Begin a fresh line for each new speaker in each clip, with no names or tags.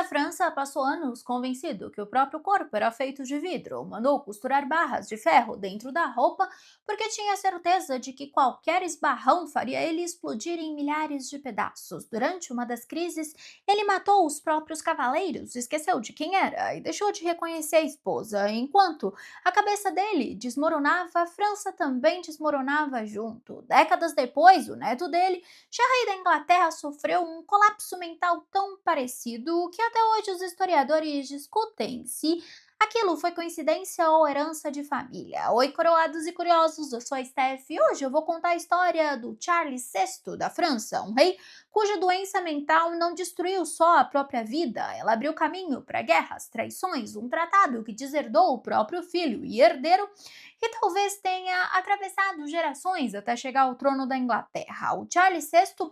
da França passou anos convencido que o próprio corpo era feito de vidro. Mandou costurar barras de ferro dentro da roupa porque tinha certeza de que qualquer esbarrão faria ele explodir em milhares de pedaços. Durante uma das crises, ele matou os próprios cavaleiros, esqueceu de quem era e deixou de reconhecer a esposa. Enquanto a cabeça dele desmoronava, a França também desmoronava junto. Décadas depois, o neto dele, já rei da Inglaterra, sofreu um colapso mental tão parecido que até hoje os historiadores discutem se aquilo foi coincidência ou herança de família. Oi, coroados e curiosos, eu sou a Steph e hoje eu vou contar a história do Charles VI da França, um rei cuja doença mental não destruiu só a própria vida, ela abriu caminho para guerras, traições, um tratado que deserdou o próprio filho e herdeiro que talvez tenha atravessado gerações até chegar ao trono da Inglaterra. O Charles VI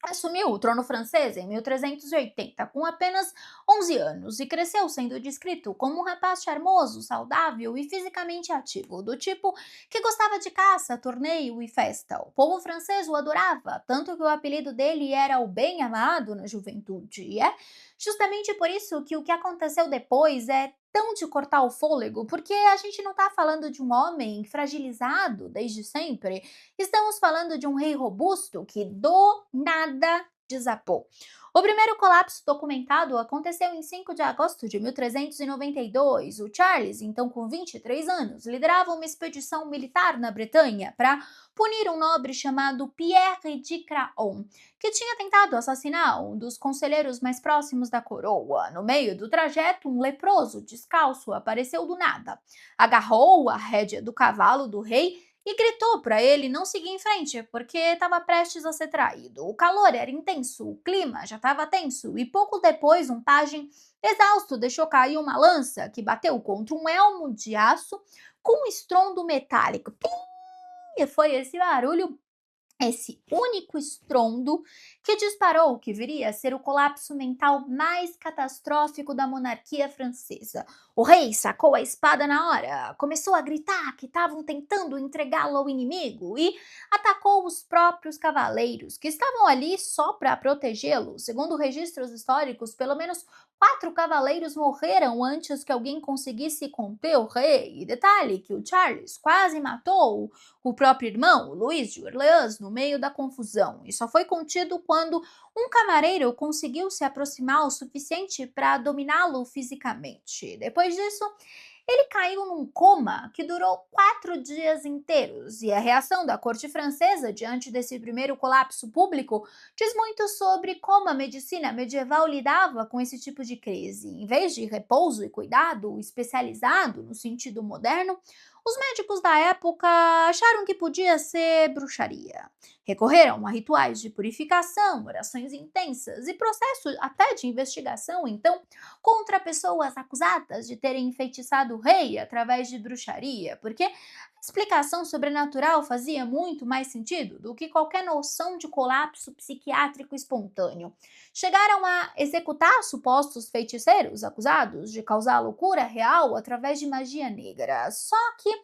assumiu o trono francês em 1380, com apenas 11 anos, e cresceu sendo descrito como um rapaz charmoso, saudável e fisicamente ativo, do tipo que gostava de caça, torneio e festa. O povo francês o adorava, tanto que o apelido dele era o bem-amado na juventude. E é justamente por isso que o que aconteceu depois é tão de cortar o fôlego, porque a gente não está falando de um homem fragilizado desde sempre. Estamos falando de um rei robusto que do nada desabou. O primeiro colapso documentado aconteceu em 5 de agosto de 1392. O Charles, então com 23 anos, liderava uma expedição militar na Bretanha para punir um nobre chamado Pierre de Craon, que tinha tentado assassinar um dos conselheiros mais próximos da coroa. No meio do trajeto, um leproso descalço apareceu do nada, agarrou a rédea do cavalo do rei e gritou para ele não seguir em frente, porque estava prestes a ser traído. O calor era intenso, o clima já estava tenso, e pouco depois um pajem exausto deixou cair uma lança que bateu contra um elmo de aço com um estrondo metálico. Pim! E foi esse barulho, esse único estrondo, que disparou o que viria a ser o colapso mental mais catastrófico da monarquia francesa. O rei sacou a espada na hora, começou a gritar que estavam tentando entregá-lo ao inimigo e atacou os próprios cavaleiros, que estavam ali só para protegê-lo. Segundo registros históricos, pelo menos 4 cavaleiros morreram antes que alguém conseguisse conter o rei. E detalhe que o Charles quase matou o próprio irmão, Luís de Orleans, no meio da confusão, e só foi contido quando um camareiro conseguiu se aproximar o suficiente para dominá-lo fisicamente. Depois disso, ele caiu num coma que durou 4 dias inteiros, e a reação da corte francesa diante desse primeiro colapso público diz muito sobre como a medicina medieval lidava com esse tipo de crise. Em vez de repouso e cuidado especializado no sentido moderno, os médicos da época acharam que podia ser bruxaria. Recorreram a rituais de purificação, orações intensas e processos até de investigação, então, contra pessoas acusadas de terem enfeitiçado o rei através de bruxaria, porque a explicação sobrenatural fazia muito mais sentido do que qualquer noção de colapso psiquiátrico espontâneo. Chegaram a executar supostos feiticeiros acusados de causar loucura real através de magia negra. Só que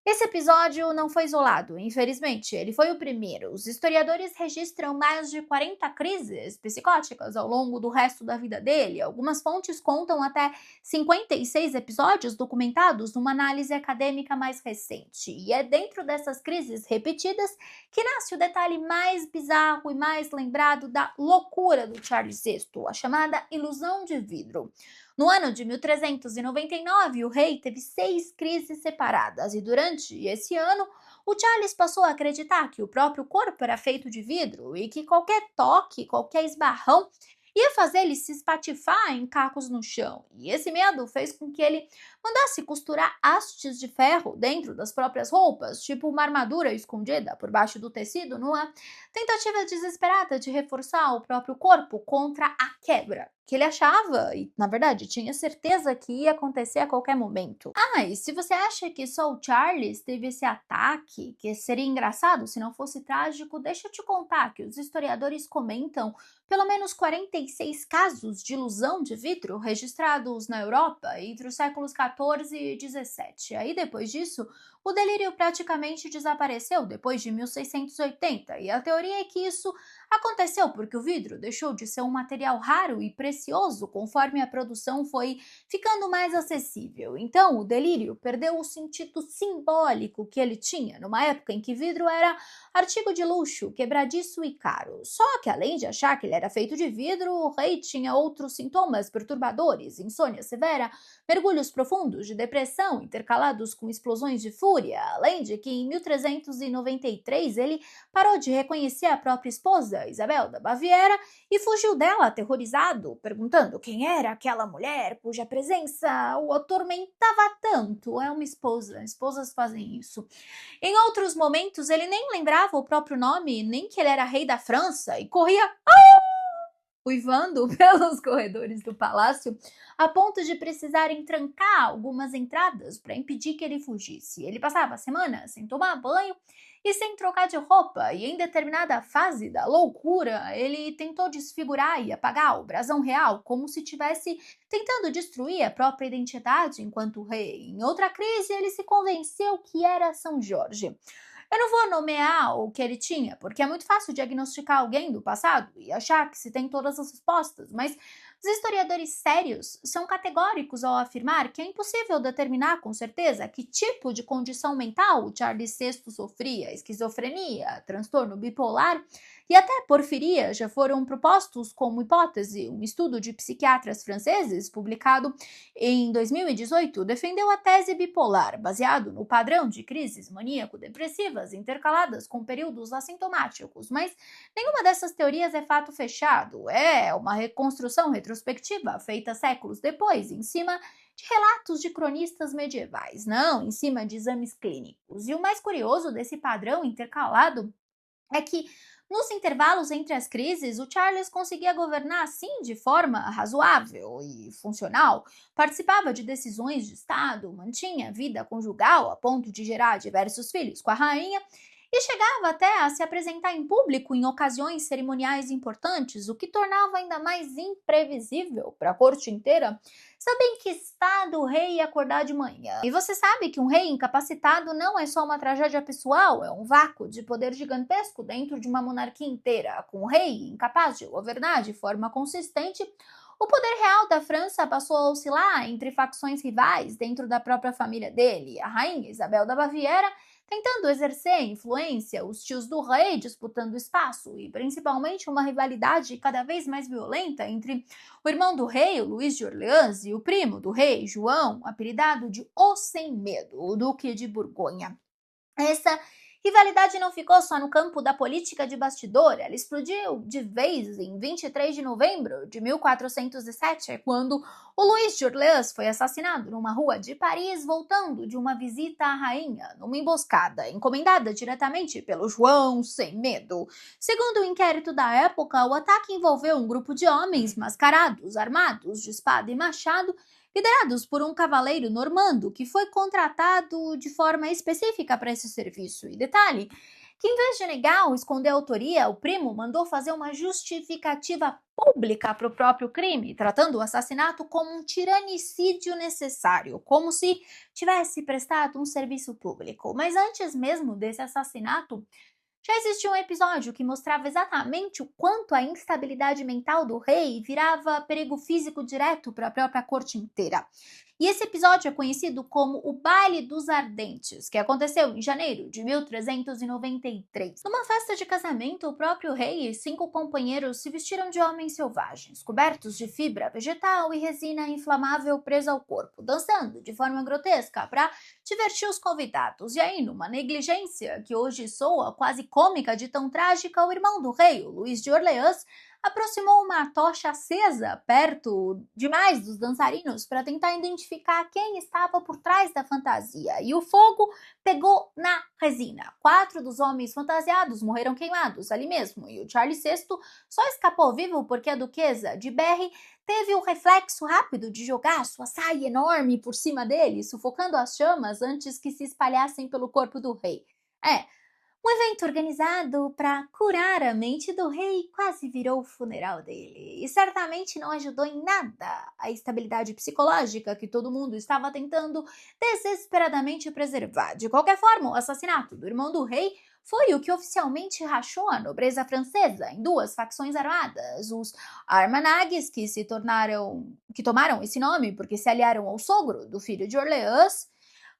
esse episódio não foi isolado, infelizmente, ele foi o primeiro. Os historiadores registram mais de 40 crises psicóticas ao longo do resto da vida dele. Algumas fontes contam até 56 episódios documentados numa análise acadêmica mais recente. E é dentro dessas crises repetidas que nasce o detalhe mais bizarro e mais lembrado da loucura do Charles VI, a chamada ilusão de vidro. No ano de 1399, o rei teve 6 crises separadas e durante esse ano, o Charles passou a acreditar que o próprio corpo era feito de vidro e que qualquer toque, qualquer esbarrão ia fazer ele se espatifar em cacos no chão. E esse medo fez com que ele mandasse costurar hastes de ferro dentro das próprias roupas, tipo uma armadura escondida por baixo do tecido, numa tentativa desesperada de reforçar o próprio corpo contra a quebra que ele achava, e na verdade tinha certeza que ia acontecer a qualquer momento. Ah, e se você acha que só o Charles teve esse ataque, que seria engraçado se não fosse trágico, deixa eu te contar que os historiadores comentam pelo menos 46 casos de ilusão de vidro registrados na Europa entre os séculos XIV e XVII. Aí depois disso, O delírio praticamente desapareceu depois de 1680, e a teoria é que isso aconteceu porque o vidro deixou de ser um material raro e precioso conforme a produção foi ficando mais acessível. Então, o delírio perdeu o sentido simbólico que ele tinha numa época em que vidro era artigo de luxo, quebradiço e caro. Só que, além de achar que ele era feito de vidro, o rei tinha outros sintomas perturbadores: insônia severa, mergulhos profundos de depressão intercalados com explosões de fúria, além de que em 1393 ele parou de reconhecer a própria esposa, Isabel da Baviera, e fugiu dela aterrorizado, perguntando quem era aquela mulher cuja presença o atormentava tanto. É uma esposa, esposas fazem isso. Em outros momentos ele nem lembrava o próprio nome, nem que ele era rei da França, e corria uivando pelos corredores do palácio, a ponto de precisarem trancar algumas entradas para impedir que ele fugisse. Ele passava semanas sem tomar banho e sem trocar de roupa, e em determinada fase da loucura, ele tentou desfigurar e apagar o brasão real, como se tivesse tentando destruir a própria identidade enquanto rei. Em outra crise, ele se convenceu que era São Jorge. Eu não vou nomear o que ele tinha, porque é muito fácil diagnosticar alguém do passado e achar que se tem todas as respostas, mas os historiadores sérios são categóricos ao afirmar que é impossível determinar com certeza que tipo de condição mental o Charles VI sofria: esquizofrenia, transtorno bipolar e até porfiria já foram propostos como hipótese. Um estudo de psiquiatras franceses, publicado em 2018, defendeu a tese bipolar, baseado no padrão de crises maníaco-depressivas intercaladas com períodos assintomáticos, mas nenhuma dessas teorias é fato fechado, é uma reconstrução retrospectiva feita séculos depois, em cima de relatos de cronistas medievais, não em cima de exames clínicos. E o mais curioso desse padrão intercalado é que, nos intervalos entre as crises, o Charles conseguia governar assim de forma razoável e funcional, participava de decisões de Estado, mantinha vida conjugal a ponto de gerar diversos filhos com a rainha e chegava até a se apresentar em público em ocasiões cerimoniais importantes, o que tornava ainda mais imprevisível para a corte inteira saber em que estado o rei ia acordar de manhã. E você sabe que um rei incapacitado não é só uma tragédia pessoal, é um vácuo de poder gigantesco dentro de uma monarquia inteira. Com o rei incapaz de governar de forma consistente, o poder real da França passou a oscilar entre facções rivais dentro da própria família dele. A rainha Isabel da Baviera tentando exercer influência, os tios do rei disputando espaço e principalmente uma rivalidade cada vez mais violenta entre o irmão do rei, o Luís de Orleans, e o primo do rei, João, apelidado de O Sem Medo, o Duque de Borgonha. Essa rivalidade não ficou só no campo da política de bastidor, ela explodiu de vez em 23 de novembro de 1407, quando o Luís de Orleans foi assassinado numa rua de Paris, voltando de uma visita à rainha, numa emboscada encomendada diretamente pelo João Sem Medo. Segundo o inquérito da época, o ataque envolveu um grupo de homens mascarados, armados de espada e machado, liderados por um cavaleiro normando que foi contratado de forma específica para esse serviço. E detalhe, que em vez de negar ou esconder a autoria, o primo mandou fazer uma justificativa pública para o próprio crime, tratando o assassinato como um tiranicídio necessário, como se tivesse prestado um serviço público. Mas antes mesmo desse assassinato, já existia um episódio que mostrava exatamente o quanto a instabilidade mental do rei virava perigo físico direto para a própria corte inteira. E esse episódio é conhecido como o Baile dos Ardentes, que aconteceu em janeiro de 1393. Numa festa de casamento, o próprio rei e 5 companheiros se vestiram de homens selvagens, cobertos de fibra vegetal e resina inflamável presa ao corpo, dançando de forma grotesca para divertir os convidados. E aí, numa negligência que hoje soa quase cômica de tão trágica, o irmão do rei, o Luís de Orleans, aproximou uma tocha acesa perto demais dos dançarinos para tentar identificar quem estava por trás da fantasia. E o fogo pegou na resina. 4 dos homens fantasiados morreram queimados ali mesmo. E o Charles VI só escapou vivo porque a duquesa de Berry teve o reflexo rápido de jogar sua saia enorme por cima dele, sufocando as chamas antes que se espalhassem pelo corpo do rei. Um evento organizado para curar a mente do rei quase virou o funeral dele, e certamente não ajudou em nada a estabilidade psicológica que todo mundo estava tentando desesperadamente preservar. De qualquer forma, o assassinato do irmão do rei foi o que oficialmente rachou a nobreza francesa em duas facções armadas: os Armagnacs, que tomaram esse nome porque se aliaram ao sogro do filho de Orleans,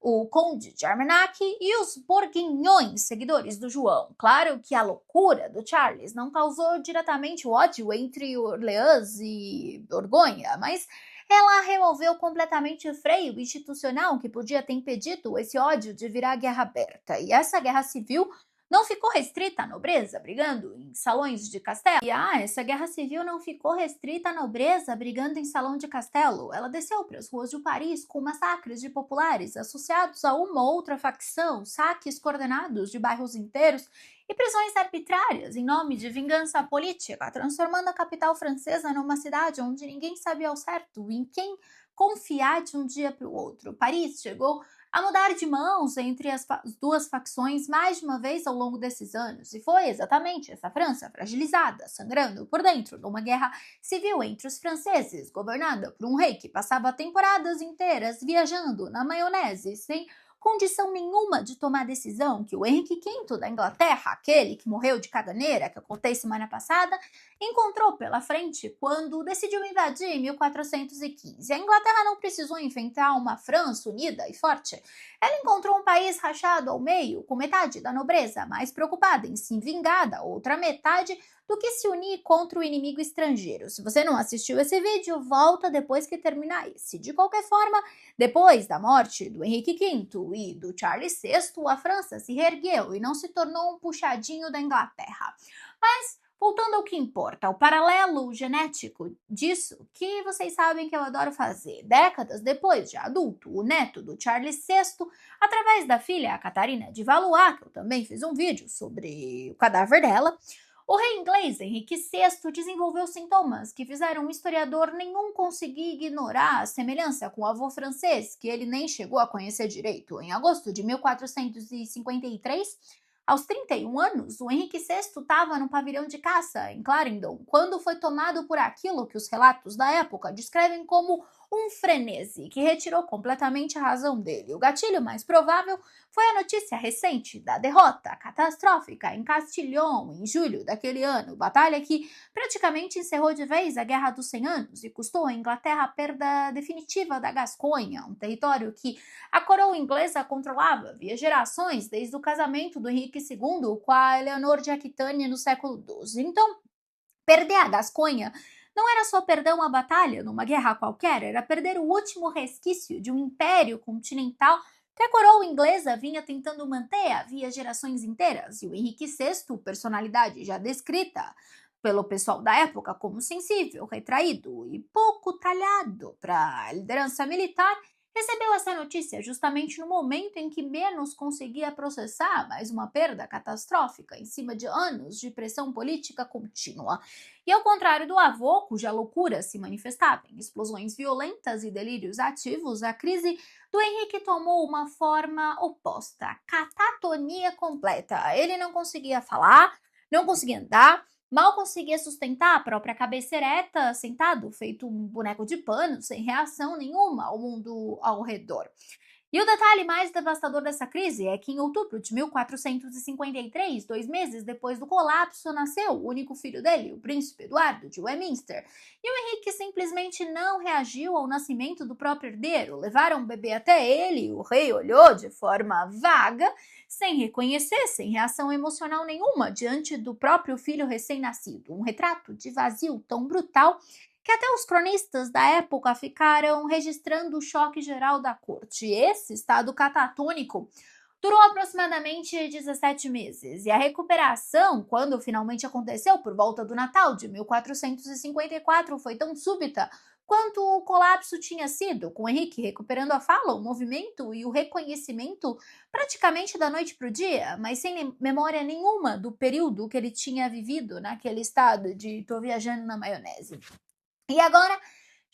o conde de Armagnac, e os borguinhões, seguidores do João. Claro que a loucura do Charles não causou diretamente o ódio entre Orleans e Borgonha, mas ela removeu completamente o freio institucional que podia ter impedido esse ódio de virar guerra aberta. E essa guerra civil não ficou restrita à nobreza brigando em salões de castelo. Essa guerra civil não ficou restrita à nobreza brigando em salão de castelo. Ela desceu para as ruas de Paris com massacres de populares associados a uma ou outra facção, saques coordenados de bairros inteiros e prisões arbitrárias em nome de vingança política, transformando a capital francesa numa cidade onde ninguém sabia ao certo em quem confiar de um dia para o outro. Paris chegou a mudar de mãos entre as duas facções mais de uma vez ao longo desses anos, e foi exatamente essa França fragilizada, sangrando por dentro numa guerra civil entre os franceses, governada por um rei que passava temporadas inteiras viajando na maionese, sem condição nenhuma de tomar decisão, que o Henrique V da Inglaterra, aquele que morreu de caganeira, que eu contei semana passada, encontrou pela frente quando decidiu invadir em 1415. A Inglaterra não precisou inventar uma França unida e forte. Ela encontrou um país rachado ao meio, com metade da nobreza mais preocupada em se vingar da outra metade do que se unir contra o inimigo estrangeiro. Se você não assistiu esse vídeo, volta depois que terminar esse. De qualquer forma, depois da morte do Henrique V e do Charles VI, a França se reergueu e não se tornou um puxadinho da Inglaterra. Mas voltando ao que importa, o paralelo genético disso, que vocês sabem que eu adoro fazer. Décadas depois, de adulto, o neto do Charles VI, através da filha, a Catarina de Valois, que eu também fiz um vídeo sobre o cadáver dela, o rei inglês Henrique VI desenvolveu sintomas que fizeram um historiador nenhum conseguir ignorar a semelhança com o avô francês, que ele nem chegou a conhecer direito. Em agosto de 1453, aos 31 anos, o Henrique VI estava no pavilhão de caça, em Clarendon, quando foi tomado por aquilo que os relatos da época descrevem como um frenesi, que retirou completamente a razão dele. O gatilho mais provável foi a notícia recente da derrota catastrófica em Castillon, em julho daquele ano, batalha que praticamente encerrou de vez a Guerra dos 100 Anos e custou à Inglaterra a perda definitiva da Gasconha, um território que a coroa inglesa controlava via gerações desde o casamento do Henrique II com a Eleanor de Aquitânia no século XII. Então, perder a Gasconha não era só perder uma batalha numa guerra qualquer, era perder o último resquício de um império continental que a coroa inglesa vinha tentando manter havia gerações inteiras. E o Henrique VI, personalidade já descrita pelo pessoal da época como sensível, retraído e pouco talhado para a liderança militar, recebeu essa notícia justamente no momento em que menos conseguia processar mais uma perda catastrófica em cima de anos de pressão política contínua. E ao contrário do avô, cuja loucura se manifestava em explosões violentas e delírios ativos, a crise do Henrique tomou uma forma oposta, catatonia completa. Ele não conseguia falar, não conseguia andar, mal conseguia sustentar a própria cabeça ereta, sentado, feito um boneco de pano, sem reação nenhuma ao mundo ao redor. E o detalhe mais devastador dessa crise é que em outubro de 1453, 2 meses depois do colapso, nasceu o único filho dele, o príncipe Eduardo de Westminster. E o Henrique simplesmente não reagiu ao nascimento do próprio herdeiro. Levaram o bebê até ele, o rei olhou de forma vaga, sem reconhecer, sem reação emocional nenhuma diante do próprio filho recém-nascido. Um retrato de vazio tão brutal que até os cronistas da época ficaram registrando o choque geral da corte. Esse estado catatônico durou aproximadamente 17 meses, e a recuperação, quando finalmente aconteceu por volta do Natal de 1454, foi tão súbita quanto o colapso tinha sido, com Henrique recuperando a fala, o movimento e o reconhecimento praticamente da noite para o dia, mas sem memória nenhuma do período que ele tinha vivido naquele estado de "tô viajando na maionese". E agora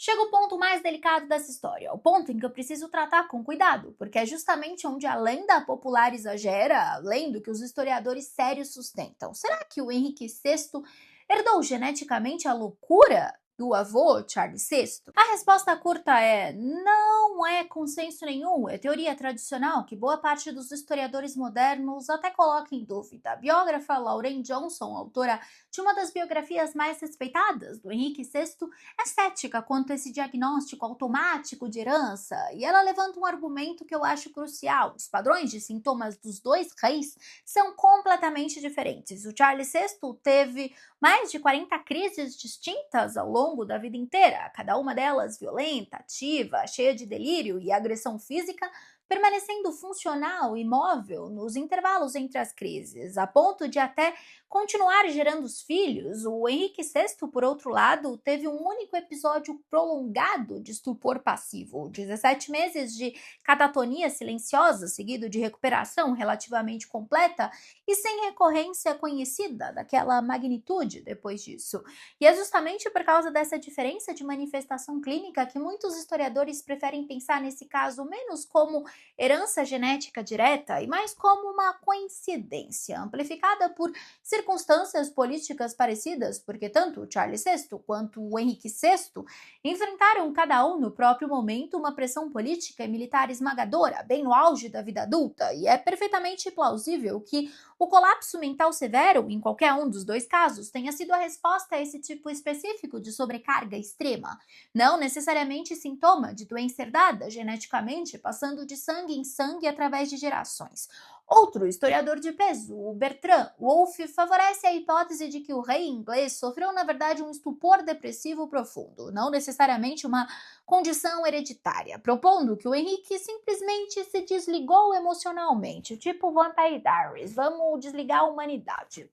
Chega o ponto mais delicado dessa história, o ponto em que eu preciso tratar com cuidado, porque é justamente onde a lenda popular exagera, além do que os historiadores sérios sustentam. Será que o Henrique VI herdou geneticamente a loucura do avô Charles VI? A resposta curta é: não é consenso nenhum, é teoria tradicional que boa parte dos historiadores modernos até coloca em dúvida. A biógrafa Lauren Johnson, autora de uma das biografias mais respeitadas do Henrique VI, é cética quanto a esse diagnóstico automático de herança, e ela levanta um argumento que eu acho crucial. Os padrões de sintomas dos dois reis são completamente diferentes. O Charles VI teve mais de 40 crises distintas ao longo da vida inteira, cada uma delas violenta, ativa, cheia de delírio e agressão física, permanecendo funcional e móvel nos intervalos entre as crises, a ponto de até continuar gerando os filhos. O Henrique VI, por outro lado, teve um único episódio prolongado de estupor passivo, 17 meses de catatonia silenciosa, seguido de recuperação relativamente completa e sem recorrência conhecida daquela magnitude depois disso. E é justamente por causa dessa diferença de manifestação clínica que muitos historiadores preferem pensar nesse caso menos como herança genética direta e mais como uma coincidência, amplificada por circunstâncias políticas parecidas, porque tanto o Charles VI quanto o Henrique VI enfrentaram cada um no próprio momento uma pressão política e militar esmagadora, bem no auge da vida adulta, e é perfeitamente plausível que o colapso mental severo, em qualquer um dos dois casos, tenha sido a resposta a esse tipo específico de sobrecarga extrema, não necessariamente sintoma de doença herdada geneticamente, passando de sangue em sangue através de gerações. Outro historiador de peso, o Bertrand Wolff, favorece a hipótese de que o rei inglês sofreu, na verdade, um estupor depressivo profundo, não necessariamente uma condição hereditária, propondo que o Henrique simplesmente se desligou emocionalmente, tipo Vampire Diaries, vamos desligar a humanidade.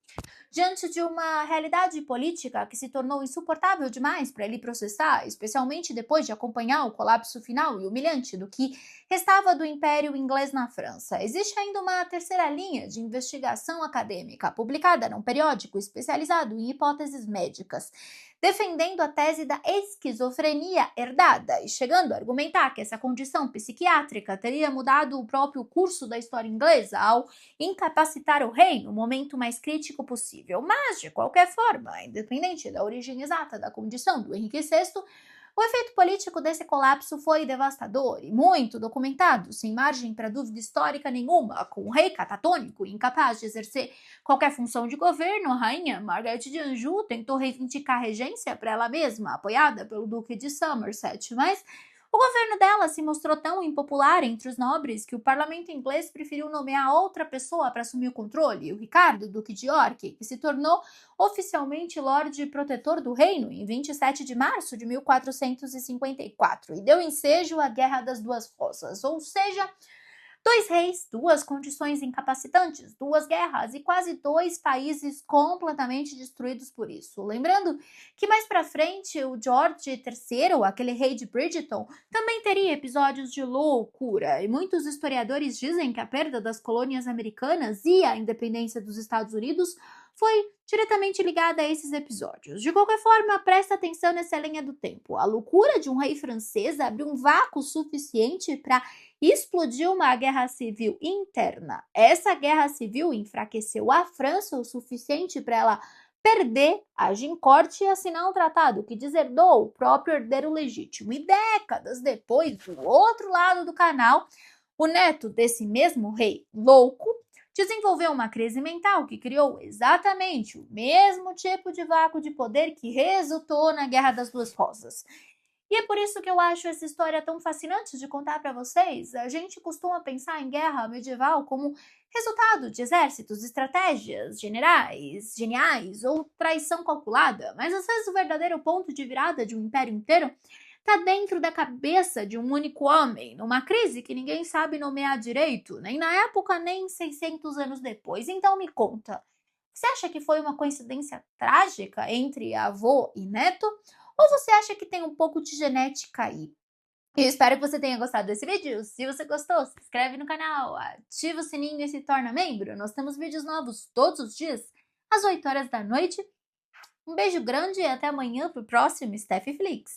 Diante de uma realidade política que se tornou insuportável demais para ele processar, especialmente depois de acompanhar o colapso final e humilhante do que restava do Império Inglês na França. Existe ainda uma terceira linha de investigação acadêmica, publicada num periódico especializado em hipóteses médicas, defendendo a tese da esquizofrenia herdada e chegando a argumentar que essa condição psiquiátrica teria mudado o próprio curso da história inglesa ao incapacitar o rei no momento mais crítico possível. Mas, de qualquer forma, independente da origem exata da condição do Henrique VI, o efeito político desse colapso foi devastador e muito documentado, sem margem para dúvida histórica nenhuma, com o rei catatônico e incapaz de exercer qualquer função de governo. A rainha Margaret de Anjou tentou reivindicar a regência para ela mesma, apoiada pelo duque de Somerset, mas o governo dela se mostrou tão impopular entre os nobres que o parlamento inglês preferiu nomear outra pessoa para assumir o controle, o Ricardo, duque de York, que se tornou oficialmente Lorde Protetor do Reino em 27 de março de 1454 e deu ensejo à Guerra das Duas Rosas, ou seja, dois reis, duas condições incapacitantes, duas guerras e quase dois países completamente destruídos por isso. Lembrando que mais pra frente o George III, aquele rei de Bridgeton, também teria episódios de loucura, e muitos historiadores dizem que a perda das colônias americanas e a independência dos Estados Unidos foi diretamente ligada a esses episódios. De qualquer forma, presta atenção nessa linha do tempo. A loucura de um rei francês abriu um vácuo suficiente para explodiu uma guerra civil interna. Essa guerra civil enfraqueceu a França o suficiente para ela perder a Agincourt e assinar um tratado que deserdou o próprio herdeiro legítimo. E décadas depois, do outro lado do canal, o neto desse mesmo rei louco desenvolveu uma crise mental que criou exatamente o mesmo tipo de vácuo de poder que resultou na Guerra das Duas Rosas. E é por isso que eu acho essa história tão fascinante de contar para vocês. A gente costuma pensar em guerra medieval como resultado de exércitos, estratégias, generais, geniais ou traição calculada, mas às vezes o verdadeiro ponto de virada de um império inteiro está dentro da cabeça de um único homem, numa crise que ninguém sabe nomear direito, nem na época, nem 600 anos depois. Então me conta, você acha que foi uma coincidência trágica entre avô e neto? Ou você acha que tem um pouco de genética aí? Eu espero que você tenha gostado desse vídeo. Se você gostou, se inscreve no canal, ativa o sininho e se torna membro. Nós temos vídeos novos todos os dias, às 8 horas da noite. Um beijo grande e até amanhã pro próximo Steph Flix.